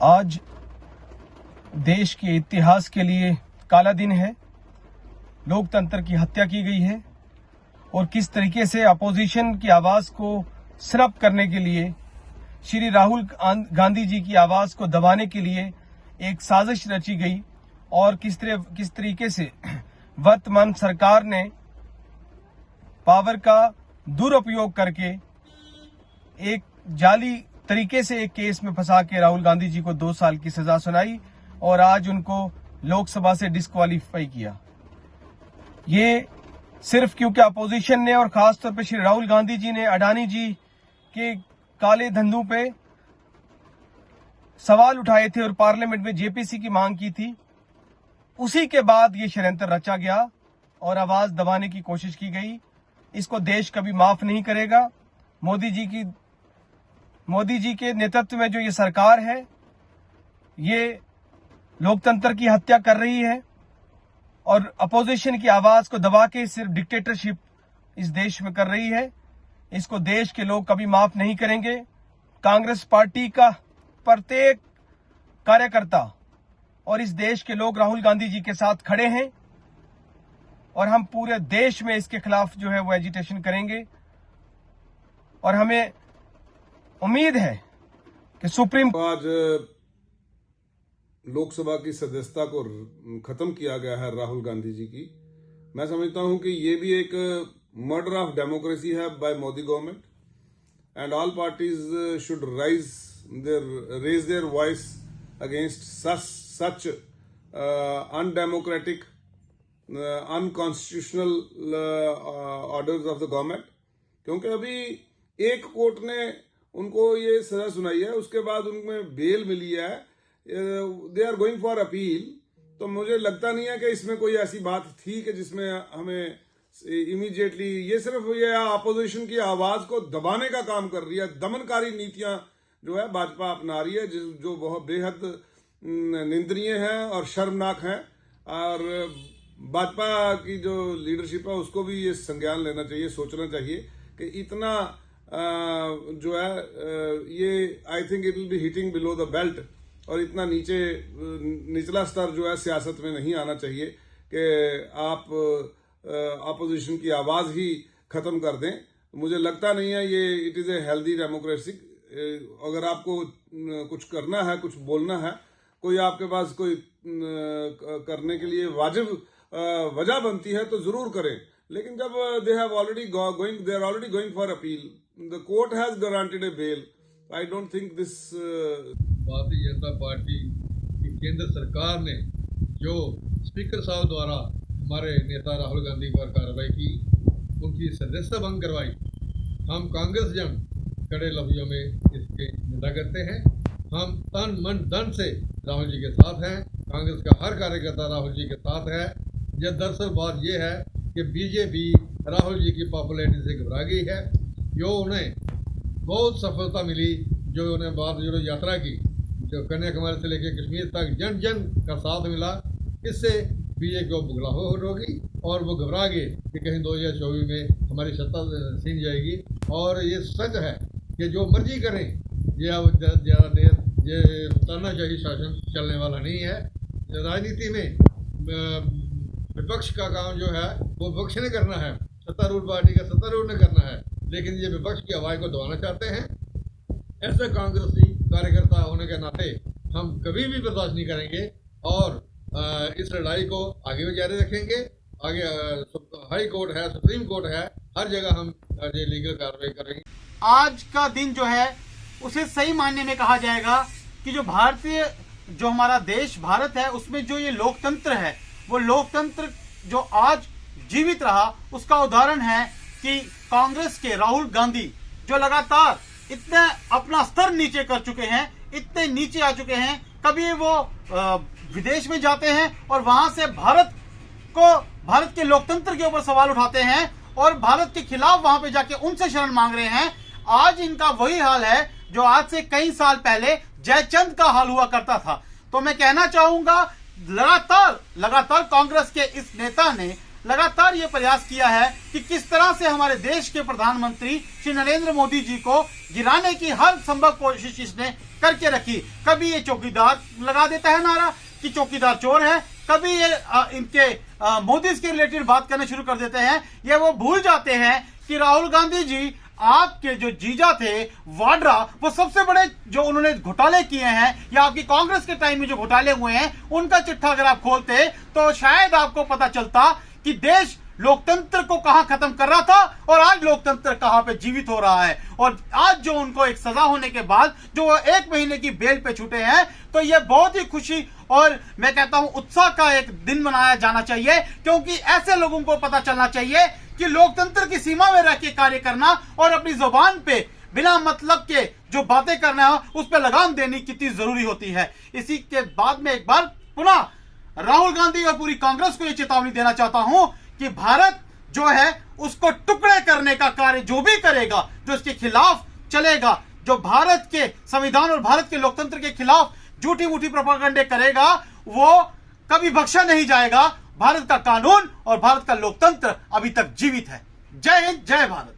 आज देश के इतिहास के लिए काला दिन है। लोकतंत्र की हत्या की गई है और किस तरीके से अपोजिशन की आवाज को सिरप करने के लिए, श्री राहुल गांधी जी की आवाज को दबाने के लिए एक साजिश रची गई और किस तरीके से वर्तमान सरकार ने पावर का दुरुपयोग करके एक जाली तरीके से एक केस में फंसा के राहुल गांधी जी को 2 साल की सजा सुनाई और आज उनको लोकसभा से डिस्क्वालीफाई किया। ये सिर्फ क्योंकि अपोजिशन ने और खासतौर पर श्री राहुल गांधी जी ने अडानी जी के काले धंधों पे सवाल उठाए थे और पार्लियामेंट में जेपीसी की मांग की थी, उसी के बाद ये षड्यंत्र रचा गया और आवाज दबाने की कोशिश की गई। इसको देश कभी माफ नहीं करेगा। मोदी जी के नेतृत्व में जो ये सरकार है, ये लोकतंत्र की हत्या कर रही है और अपोजिशन की आवाज को दबा के सिर्फ डिक्टेटरशिप इस देश में कर रही है। इसको देश के लोग कभी माफ नहीं करेंगे। कांग्रेस पार्टी का प्रत्येक कार्यकर्ता और इस देश के लोग राहुल गांधी जी के साथ खड़े हैं और हम पूरे देश में इसके खिलाफ जो है वो एजिटेशन करेंगे और हमें उम्मीद है कि सुप्रीम आज लोकसभा की सदस्यता को खत्म किया गया है राहुल गांधी जी की। मैं समझता हूं कि ये भी एक मर्डर ऑफ डेमोक्रेसी है by Modi government and all parties should raise their voice against such undemocratic unconstitutional orders of the government. क्योंकि अभी एक कोर्ट ने उनको ये सजा सुनाई है, उसके बाद उनमें बेल मिली है, they are going for appeal. तो मुझे लगता नहीं है कि इसमें कोई ऐसी बात थी कि जिसमें हमें इमीडिएटली, ये सिर्फ ये अपोजिशन की आवाज को दबाने का काम कर रही है। दमनकारी नीतियां जो है भाजपा अपना रही है, जो बहुत बेहद निंदनीय है और शर्मनाक है। और भाजपा की जो लीडरशिप है उसको भी ये संज्ञान लेना चाहिए, सोचना चाहिए कि इतना जो है ये I think it will be hitting below the belt और इतना निचला स्तर जो है सियासत में नहीं आना चाहिए कि आप अपोजिशन की आवाज ही खत्म कर दें। मुझे लगता नहीं है ये it is a healthy democracy. अगर आपको कुछ करना है, कुछ बोलना है, कोई आपके पास कोई करने के लिए वाजिब वजह बनती है तो जरूर करें। लेकिन जब they are already going for appeal, the court has guaranteed a bail, I don't think this. Bharatiya Janata party की केंद्र सरकार ने जो स्पीकर साहब द्वारा हमारे नेता राहुल गांधी पर कार्रवाई की, उनकी सदस्यता भंग करवाई, हम कांग्रेस जन कड़े लफ्जों में इसकी निंदा करते हैं। हम तन मन धन से राहुल जी के साथ हैं। कांग्रेस का हर कार्यकर्ता राहुल जी के साथ है। यह दरअसल बात यह है कि बीजेपी राहुल जी की पॉपुलैरिटी से घबरा गई है। जो उन्हें बहुत सफलता मिली, जो उन्हें बाद जो यात्रा की, जो कन्याकुमारी से लेकर कश्मीर तक जन जन का साथ मिला, इससे बीजेपी को बुगलाहट होगी और वो घबरा गए कि कहीं 2024 में हमारी सत्ता छीन जाएगी। और ये सच है कि जो मर्जी करें, ये अब ज़्यादा देर ये तानाशाही शासन चलने वाला नहीं है। राजनीति में विपक्ष का काम जो है वो विपक्ष ने करना है, सत्तारूढ़ पार्टी का सत्तारूढ़ ने करना है, लेकिन ये विपक्ष की आवाज़ को दबाना चाहते हैं। ऐसे कांग्रेसी कार्यकर्ता होने के नाते हम कभी भी बर्दाश्त नहीं करेंगे और इस लड़ाई को आगे भी जारी रखेंगे। आगे हाई कोर्ट है, सुप्रीम कोर्ट है, हर जगह हम ये लीगल कार्रवाई करेंगे। आज का दिन जो है उसे सही मायने में कहा जाएगा कि जो हमारा देश भारत है, उसमें जो ये लोकतंत्र है, वो लोकतंत्र जो आज जीवित रहा, उसका उदाहरण है कि कांग्रेस के राहुल गांधी जो लगातार इतने अपना स्तर नीचे कर चुके हैं, इतने नीचे आ चुके हैं। कभी वो विदेश में जाते हैं और वहां से भारत के लोकतंत्र के ऊपर सवाल उठाते हैं और भारत के खिलाफ वहां पे जाके उनसे शरण मांग रहे हैं। आज इनका वही हाल है जो आज से कई साल पहले जयचंद का हाल हुआ करता था। तो मैं कहना चाहूंगा, लगातार कांग्रेस के इस नेता ने लगातार ये प्रयास किया है कि किस तरह से हमारे देश के प्रधानमंत्री श्री नरेंद्र मोदी जी को गिराने की हर संभव कोशिश इसने करके रखी। कभी ये चौकीदार लगा देता है नारा कि चौकीदार चोर है, कभी ये इनके मोदी के रिलेटेड बात करना शुरू कर देते हैं। ये वो भूल जाते हैं कि राहुल गांधी जी आपके जो जीजा थे वाड्रा, वो सबसे बड़े जो उन्होंने घोटाले किए हैं या आपकी कांग्रेस के टाइम में जो घोटाले हुए हैं उनका चिट्ठा अगर आप खोलते तो शायद आपको पता चलता कि देश लोकतंत्र को कहां खत्म कर रहा था और आज लोकतंत्र कहां पे जीवित हो रहा है। और आज जो उनको एक सजा होने के बाद जो 1 महीने की बेल पे छूटे हैं, तो ये बहुत ही खुशी और मैं कहता हूं उत्साह का एक दिन मनाया जाना चाहिए, क्योंकि ऐसे लोगों को पता चलना चाहिए कि लोकतंत्र की सीमा में रह के कार्य करना और अपनी जुबान पे बिना मतलब के जो बातें करना उस पर लगाम देनी कितनी जरूरी होती है। इसी के बाद में एक बार पुनः राहुल गांधी और पूरी कांग्रेस को यह चेतावनी देना चाहता हूं कि भारत जो है उसको टुकड़े करने का कार्य जो भी करेगा, जो इसके खिलाफ चलेगा, जो भारत के संविधान और भारत के लोकतंत्र के खिलाफ झूठी मूठी प्रोपेगेंडे करेगा, वो कभी बख्शा नहीं जाएगा। भारत का कानून और भारत का लोकतंत्र अभी तक जीवित है। जय हिंद, जय भारत।